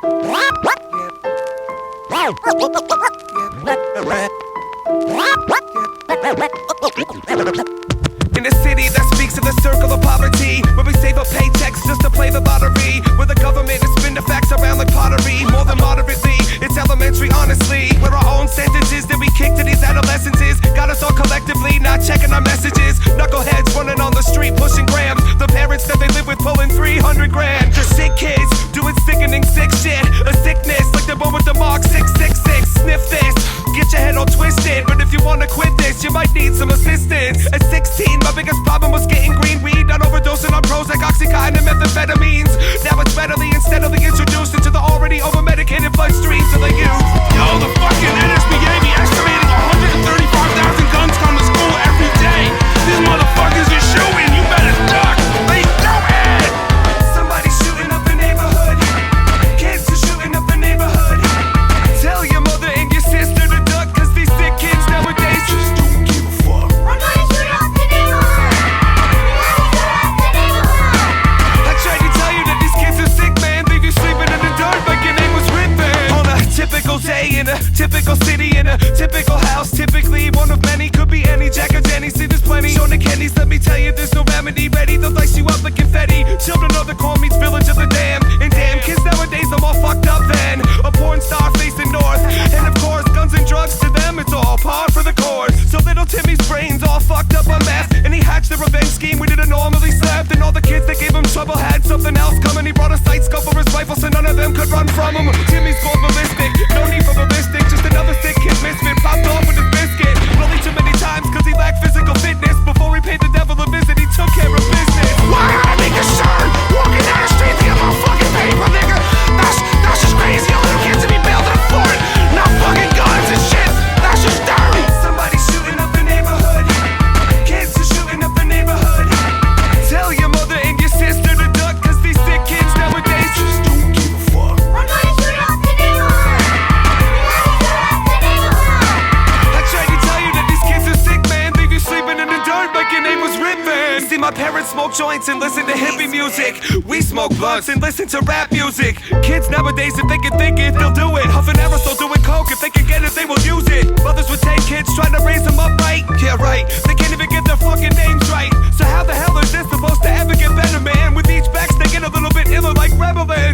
In a city that speaks of the circle of poverty, where we save up paychecks just to play the lottery, where the government has spin the facts around like pottery, more than moderately, it's elementary honestly, where our own sentences that we kick to these adolescences got us all collectively not checking our messages. Knuckleheads running on the street pushing grams, the parents that they live with pulling 300 grand. The sick kids doing sickening sick shit, a sickness like the one with the mark 666. Sniff this, get your head all twisted, but if you wanna quit this, you might need some assistance. At 16, my biggest problem was getting green weed, not overdosing on Prozac, Oxycontin, and methamphetamines. Now it's readily and steadily introduced into the already over-medicated bloodstreams of the youth. Yo, the fucking NSBA be estimating 135,000 guns come to school every day. These motherfuckers are shooting, you better duck. They do it! Somebody's shooting up the neighborhood. Kids are shooting up the neighborhood. Tell your mother and your sister to duck, cause these sick kids nowadays just don't give a fuck. We're gonna shoot up the neighborhood. I tried to tell you that these kids are sick, man. Leave you sleeping in the dark like your name was Rippin'. On a typical day in a typical city, in a typical house, typically one of many, could be any Jack or Jenny. See, there's plenty. Sean and Kenny's, let me tell you, there's no remedy ready. They'll dice you up like confetti. Children of the corn meets village of the dam. And damn, kids nowadays are more fucked up than a porn star facing north. And of course, guns and drugs to them, it's all par for the course. So little Timmy's brains all fucked up on meth, and he hatched a revenge scheme we didn't normally slept. And all the kids that gave him trouble had something else coming. He brought a sight scope for his rifle so none of them could run from him. Timmy's gone ballistic, no need for ballistic, just another sick kid misfit popped off with his biscuit. Really too many times cause he lacked physical fitness. Before he paid the devil a visit, he took care of business. Why gotta be concerned? Walking down the street thinking about fucking paper, nigga. That's just crazy. All the kids to be bailed in for it. Not fucking guns and shit. That's just dirty. Somebody's shooting up the neighborhood. Kids are shooting up the neighborhood. Tell your mother and your sister to duck, cause these sick kids nowadays just don't give a fuck. We're gonna shoot up the neighborhood. I tried to tell you that these kids are sick, man. Leave you sleeping in the dirt like your name was Rippin'. See, my parents smoke joints and listen to hippie music. We smoke blunts and listen to rap music. Kids nowadays, if they can think it, they'll do it. Huffing aerosol, doing coke. If they can get it, they will use it. Mothers would take kids, trying to raise them up right. Yeah, right. They can't even get their fucking names right. So how the hell is this supposed to ever get better, man? With each back, they get a little bit iller like Rebelin'.